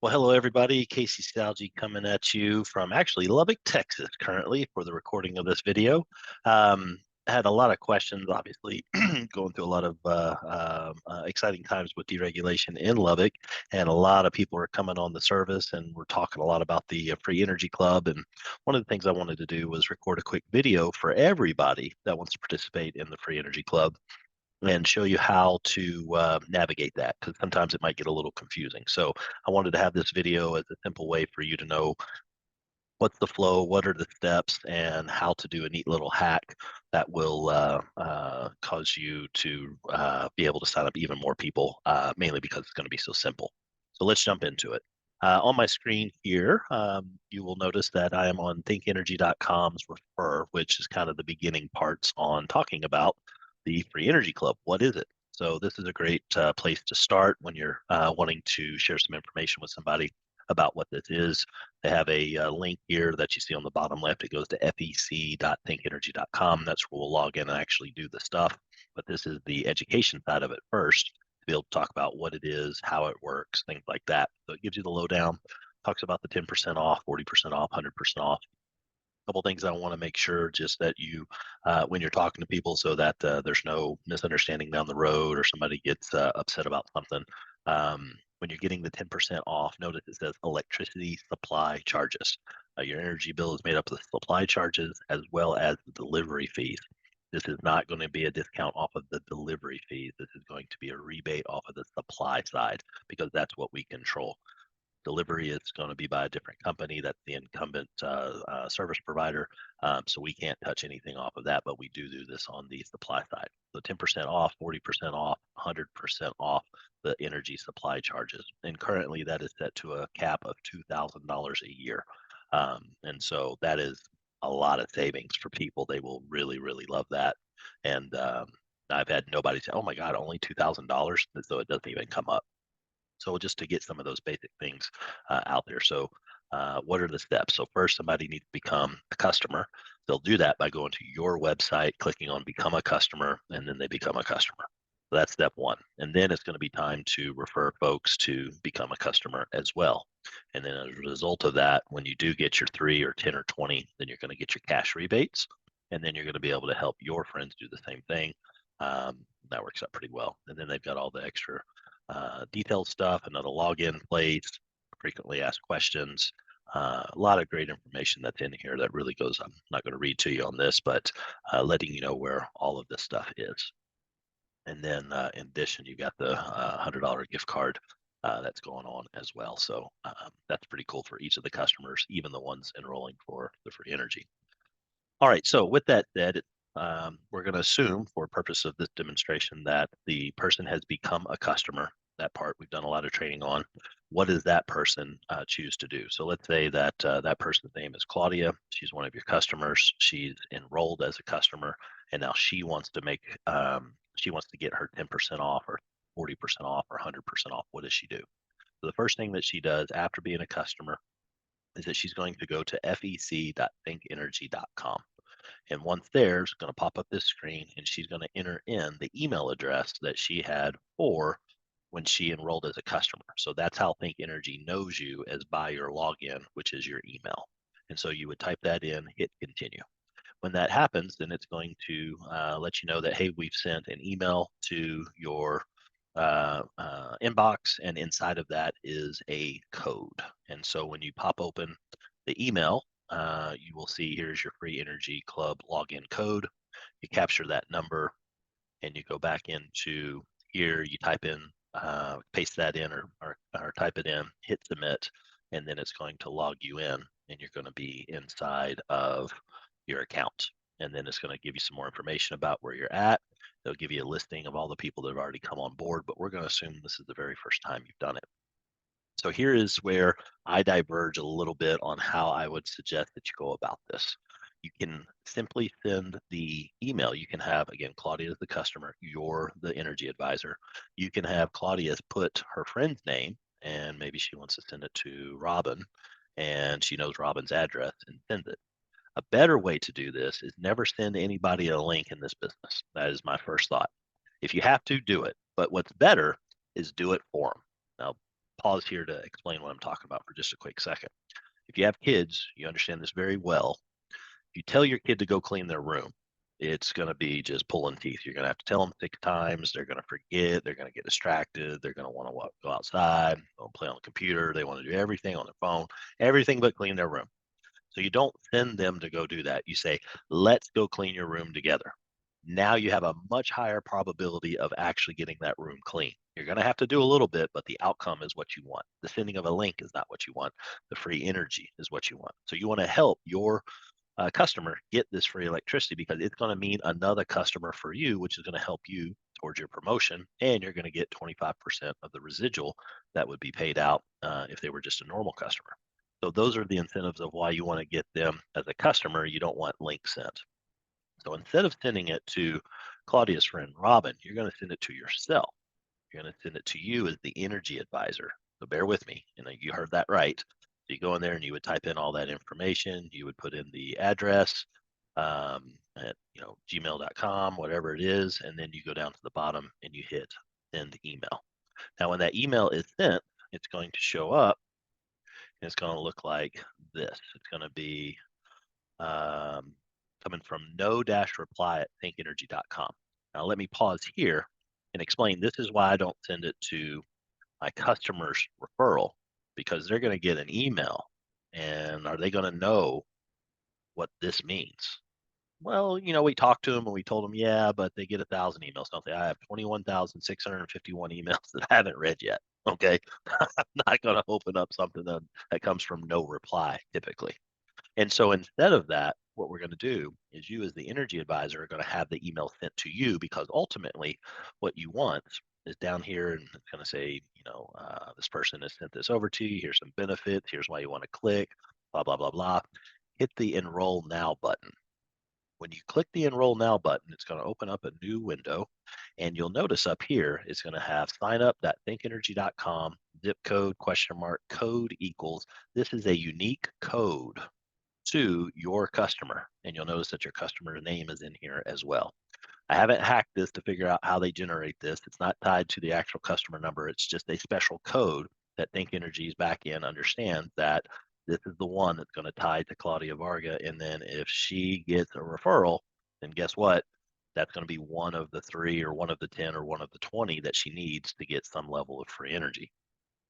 Well, hello everybody. Casey Salge coming at you from actually Lubbock, Texas, currently for the recording of this video. I had a lot of questions, obviously, going through a lot of exciting times with deregulation in Lubbock, and a lot of people are coming on the service, and we're talking a lot about the Free Energy Club. And one of the things I wanted to do was record a quick video for everybody that wants to participate in the Free Energy Club and show you how to navigate that, because sometimes it might get a little confusing. So I wanted to have this video as a simple way for you to know what's the flow, what are the steps, and how to do a neat little hack that will cause you to be able to sign up even more people, mainly because it's going to be so simple. So let's jump into it. On my screen here, you will notice that I am on thinkenergy.com's refer, which is kind of the beginning parts on talking about the Free Energy Club. What is it? So this is a great place to start when you're wanting to share some information with somebody about what this is. They have a link here that you see on the bottom left. It goes to fec.thinkenergy.com. That's where we'll log in and actually do the stuff. But this is the education side of it first, to be able to talk about what it is, how it works, things like that. So it gives you the lowdown, talks about the 10% off, 40% off, 100% off. Couple things I want to make sure just that you, when you're talking to people, so that there's no misunderstanding down the road or somebody gets upset about something. When you're getting the 10% off, notice it says electricity supply charges. Your energy bill is made up of the supply charges as well as the delivery fees. This is not going to be a discount off of the delivery fees. This is going to be a rebate off of the supply side, because that's what we control. Delivery is going to be by a different company. That's the incumbent service provider. So we can't touch anything off of that, but we do this on the supply side. So 10% off, 40% off, 100% off the energy supply charges. And currently that is set to a cap of $2,000 a year. And so that is a lot of savings for people. They will really, really love that. And I've had nobody say, oh my God, only $2,000. So it doesn't even come up. So just to get some of those basic things out there. So what are the steps? So first, somebody needs to become a customer. They'll do that by going to your website, clicking on become a customer, and then they become a customer. So that's step one. And then it's going to be time to refer folks to become a customer as well. And then as a result of that, when you do get your 3 or 10 or 20, then you're going to get your cash rebates. And then you're going to be able to help your friends do the same thing. That works out pretty well. And then they've got all the extra detailed stuff, another login place, frequently asked questions, a lot of great information that's in here that really goes, I'm not going to read to you on this, but letting you know where all of this stuff is. And then in addition, you got the $100 gift card that's going on as well. So that's pretty cool for each of the customers, even the ones enrolling for the free energy. All right, so with that said, we're going to assume for purpose of this demonstration that the person has become a customer. That part we've done a lot of training on. What does that person choose to do? So let's say that that person's name is Claudia. She's one of your customers. She's enrolled as a customer, and now she wants to make she wants to get her 10% off or 40% off or 100% off. What does she do? So the first thing that she does after being a customer is that she's going to go to fec.thinkenergy.com. And once there, it's going to pop up this screen, and she's going to enter in the email address that she had for when she enrolled as a customer. So that's how Think Energy knows you, as by your login, which is your email. And so you would type that in, hit continue. When that happens, then it's going to let you know that, hey, we've sent an email to your inbox, and inside of that is a code. And so when you pop open the email, you will see here's your Free Energy Club login code. You capture that number, and you go back into here, you type in, paste that in, or type it in, hit submit, and then it's going to log you in, and you're going to be inside of your account. And then it's going to give you some more information about where you're at. They'll give you a listing of all the people that have already come on board, but we're going to assume this is the very first time you've done it. So here is where I diverge a little bit on how I would suggest that you go about this. You can simply send the email. You can have, again, Claudia is the customer, you're the energy advisor. You can have Claudia put her friend's name, and maybe she wants to send it to Robin, and she knows Robin's address and sends it. A better way to do this is never send anybody a link in this business. That is my first thought. If you have to, do it. But what's better is do it for them. Now, pause here to explain what I'm talking about for just a quick second. If you have kids, you understand this very well. If you tell your kid to go clean their room, it's going to be just pulling teeth. You're going to have to tell them 6 times. They're going to forget. They're going to get distracted. They're going to want to go outside, play on the computer. They want to do everything on their phone, everything but clean their room. So you don't send them to go do that. You say, let's go clean your room together. Now you have a much higher probability of actually getting that room clean. You're going to have to do a little bit, but the outcome is what you want. The sending of a link is not what you want. The free energy is what you want. So you want to help your customer get this free electricity because it's going to mean another customer for you, which is going to help you towards your promotion. And you're going to get 25% of the residual that would be paid out if they were just a normal customer. So those are the incentives of why you want to get them as a customer. You don't want links sent. So instead of sending it to Claudia's friend Robin, you're going to send it to yourself. You're going to send it to you as the energy advisor. So bear with me. You heard that right. So you go in there and you would type in all that information. You would put in the address at gmail.com, whatever it is, and then you go down to the bottom and you hit send email. Now, when that email is sent, it's going to show up and it's going to look like this. It's going to be coming from no-reply at thinkenergy.com. Now, let me pause here and explain this is why I don't send it to my customer's referral, because they're going to get an email. And are they going to know what this means? Well, we talked to them and we told them, yeah, but they get 1,000 emails, don't they? I have 21,651 emails that I haven't read yet. Okay. I'm not going to open up something that comes from no reply typically. And so instead of that, what we're going to do is you as the energy advisor are going to have the email sent to you, because ultimately what you want is down here and it's going to say, this person has sent this over to you. Here's some benefits. Here's why you want to click, blah, blah, blah, blah. Hit the enroll now button. When you click the enroll now button, it's going to open up a new window, and you'll notice up here, it's going to have signup.thinkenergy.com, zip code, code equals. This is a unique code to your customer. And you'll notice that your customer's name is in here as well. I haven't hacked this to figure out how they generate this. It's not tied to the actual customer number. It's just a special code that Think Energy's backend understands that this is the one that's going to tie to Claudia Varga. And then if she gets a referral, then guess what? That's going to be one of the 3 or one of the 10 or one of the 20 that she needs to get some level of free energy.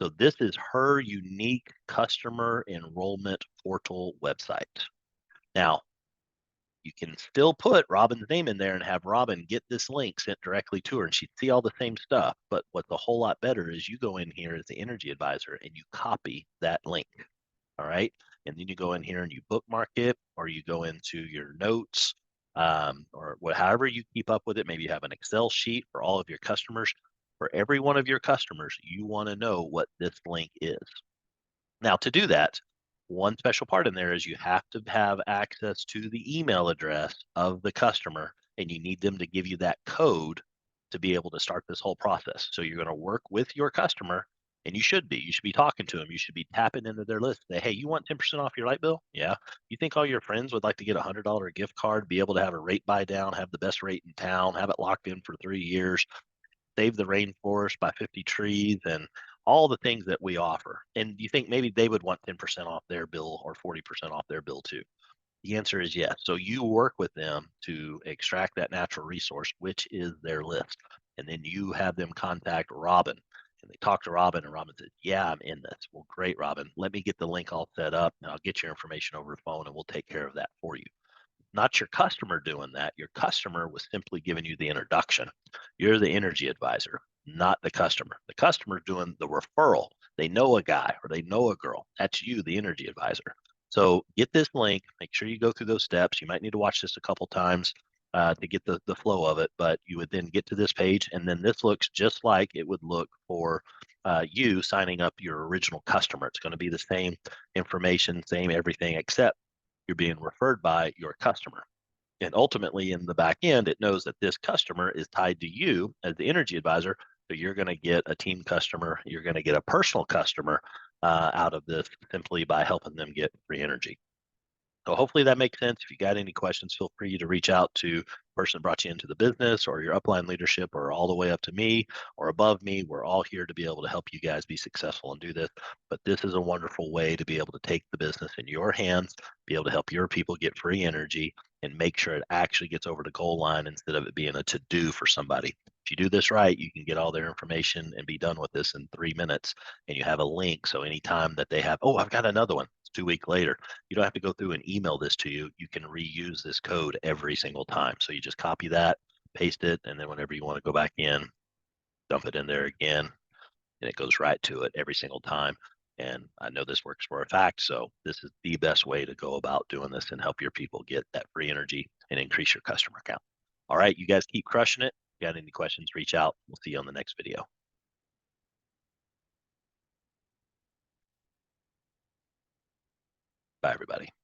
So this is her unique customer enrollment portal website. Now, you can still put Robin's name in there and have Robin get this link sent directly to her, and she'd see all the same stuff. But what's a whole lot better is you go in here as the energy advisor and you copy that link. All right. And then you go in here and you bookmark it, or you go into your notes, or however you keep up with it. Maybe you have an Excel sheet for all of your customers. For every one of your customers, you want to know what this link is. Now, to do that, one special part in there is you have to have access to the email address of the customer, and you need them to give you that code to be able to start this whole process. So you're going to work with your customer, and you should be talking to them. You should be tapping into their list. Say, hey, you want 10% off your light bill? Yeah. You think all your friends would like to get a $100 gift card, be able to have a rate buy down, have the best rate in town, have it locked in for 3 years, save the rainforest by 50 trees, and all the things that we offer? And you think maybe they would want 10% off their bill or 40% off their bill too? The answer is yes. So you work with them to extract that natural resource, which is their list. And then you have them contact Robin. And they talk to Robin, and Robin says, yeah, I'm in this. Well, great, Robin. Let me get the link all set up, and I'll get your information over the phone, and we'll take care of that for you. Not your customer doing that. Your customer was simply giving you the introduction. You're the energy advisor, not the customer. The customer's doing the referral. They know a guy or they know a girl. That's you, the energy advisor. So get this link. Make sure you go through those steps. You might need to watch this a couple times to get the flow of it, but you would then get to this page, and then this looks just like it would look for you signing up your original customer. It's going to be the same information, same everything, except you're being referred by your customer. And ultimately, in the back end, it knows that this customer is tied to you as the energy advisor. So you're going to get a team customer. You're going to get a personal customer out of this simply by helping them get free energy. So hopefully that makes sense. If you got any questions, feel free to reach out to person brought you into the business or your upline leadership or all the way up to me or above me. We're all here to be able to help you guys be successful and do this. But this is a wonderful way to be able to take the business in your hands, be able to help your people get free energy and make sure it actually gets over the goal line instead of it being a to-do for somebody. If you do this right, you can get all their information and be done with this in 3 minutes. And you have a link. So anytime that they have, oh, I've got another one, it's 2 weeks later, you don't have to go through and email this to you. You can reuse this code every single time. So you just copy that, paste it, and then whenever you want to go back in, dump it in there again, and it goes right to it every single time. And I know this works for a fact. So this is the best way to go about doing this and help your people get that free energy and increase your customer count. All right, you guys keep crushing it. If you got any questions, reach out. We'll see you on the next video. Bye, everybody.